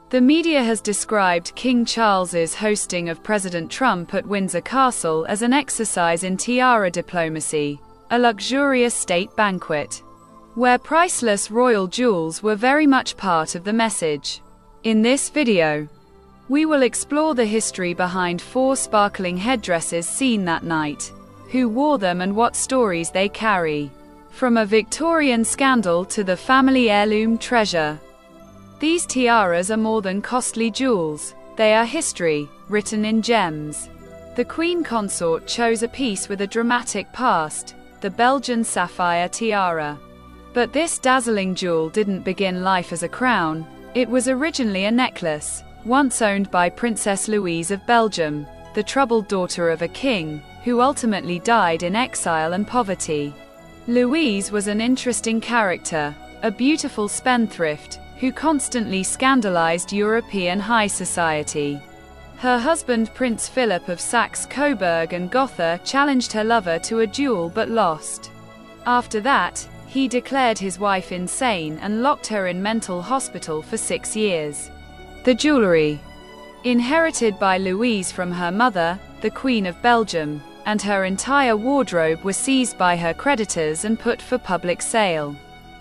The media has described King Charles's hosting of President Trump at Windsor Castle as an exercise in tiara diplomacy, a luxurious state banquet, where priceless royal jewels were very much part of the message. In this video, we will explore the history behind 4 sparkling headdresses seen that night, who wore them and what stories they carry. From a Victorian scandal to the family heirloom treasure. These tiaras are more than costly jewels, they are history, written in gems. The Queen Consort chose a piece with a dramatic past, the Belgian Sapphire tiara. But this dazzling jewel didn't begin life as a crown, it was originally a necklace, once owned by Princess Louise of Belgium, the troubled daughter of a king, who ultimately died in exile and poverty. Louise was an interesting character, a beautiful spendthrift, who constantly scandalized European high society. Her husband Prince Philip of Saxe-Coburg and Gotha challenged her lover to a duel but lost. After that, he declared his wife insane and locked her in mental hospital for 6 years. The jewellery, inherited by Louise from her mother, the Queen of Belgium, and her entire wardrobe were seized by her creditors and put for public sale.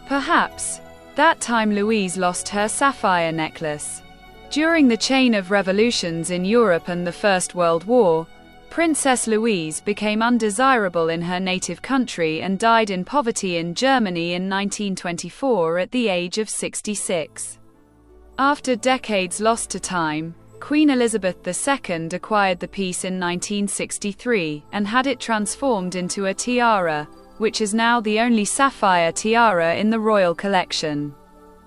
Perhaps that time Louise lost her sapphire necklace. During the chain of revolutions in Europe and the First World War, Princess Louise became undesirable in her native country and died in poverty in Germany in 1924 at the age of 66. After decades lost to time, Queen Elizabeth II acquired the piece in 1963 and had it transformed into a tiara, which is now the only sapphire tiara in the royal collection.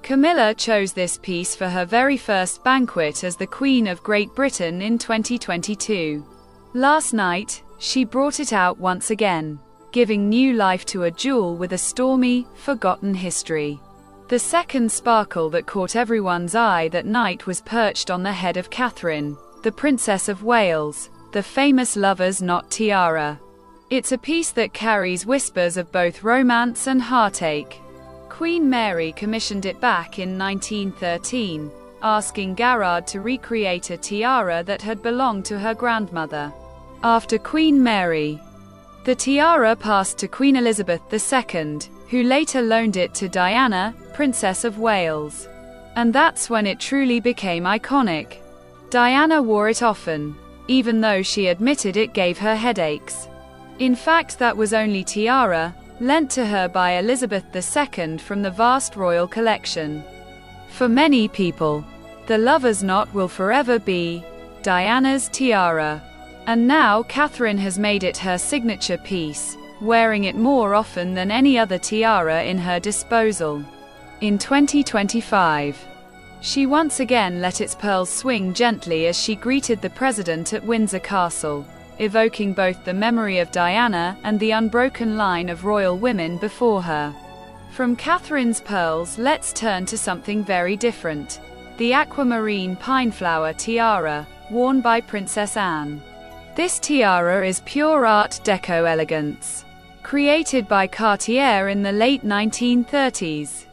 Camilla chose this piece for her very first banquet as the Queen of Great Britain in 2022. Last night, she brought it out once again, giving new life to a jewel with a stormy, forgotten history. The second sparkle that caught everyone's eye that night was perched on the head of Catherine, the Princess of Wales, the famous lover's knot tiara. It's a piece that carries whispers of both romance and heartache. Queen Mary commissioned it back in 1913, asking Garrard to recreate a tiara that had belonged to her grandmother. After Queen Mary, the tiara passed to Queen Elizabeth II, who later loaned it to Diana, Princess of Wales. And that's when it truly became iconic. Diana wore it often, even though she admitted it gave her headaches. In fact, that was only tiara, lent to her by Elizabeth II from the vast royal collection. For many people, the lover's knot will forever be Diana's tiara. And now Catherine has made it her signature piece, wearing it more often than any other tiara in her disposal. In 2025, she once again let its pearls swing gently as she greeted the president at Windsor Castle, evoking both the memory of Diana and the unbroken line of royal women before her. From Catherine's pearls, let's turn to something very different: the Aquamarine Pineflower tiara, worn by Princess Anne. This tiara is pure Art Deco elegance, created by Cartier in the late 1930s.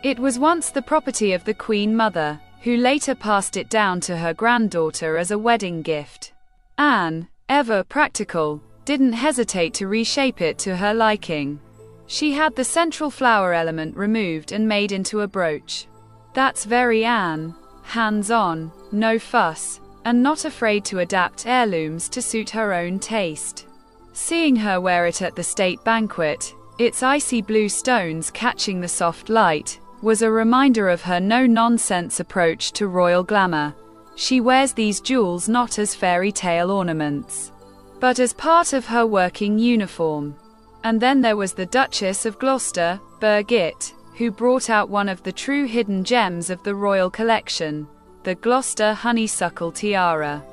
It was once the property of the Queen Mother, who later passed it down to her granddaughter as a wedding gift. Anne, ever practical, didn't hesitate to reshape it to her liking. She had the central flower element removed and made into a brooch. That's very Anne, hands-on, no fuss, and not afraid to adapt heirlooms to suit her own taste. Seeing her wear it at the state banquet, its icy blue stones catching the soft light, was a reminder of her no-nonsense approach to royal glamour. She wears these jewels not as fairy tale ornaments, but as part of her working uniform. And then there was the Duchess of Gloucester, Birgit, who brought out one of the true hidden gems of the royal collection, the Gloucester honeysuckle tiara.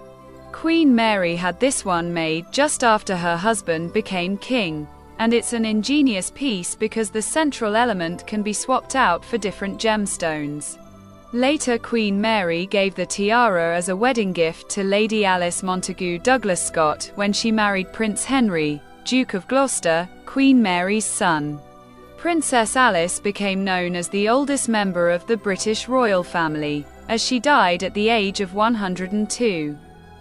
Queen Mary had this one made just after her husband became king, and it's an ingenious piece because the central element can be swapped out for different gemstones. Later, Queen Mary gave the tiara as a wedding gift to Lady Alice Montagu Douglas Scott when she married Prince Henry, Duke of Gloucester, Queen Mary's son. Princess Alice became known as the oldest member of the British royal family, as she died at the age of 102.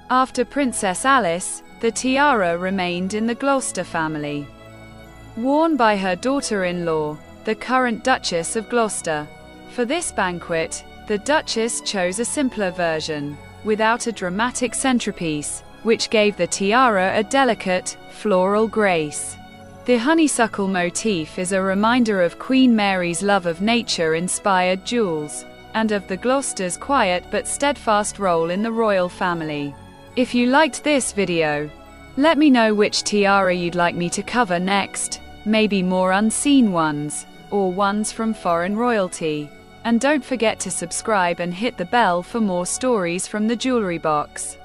After Princess Alice, the tiara remained in the Gloucester family. Worn by her daughter-in-law, the current Duchess of Gloucester. For this banquet, the Duchess chose a simpler version, without a dramatic centerpiece, which gave the tiara a delicate, floral grace. The honeysuckle motif is a reminder of Queen Mary's love of nature-inspired jewels, and of the Gloucester's quiet but steadfast role in the royal family. If you liked this video, let me know which tiara you'd like me to cover next, maybe more unseen ones, or ones from foreign royalty. And don't forget to subscribe and hit the bell for more stories from the Jewellery Box.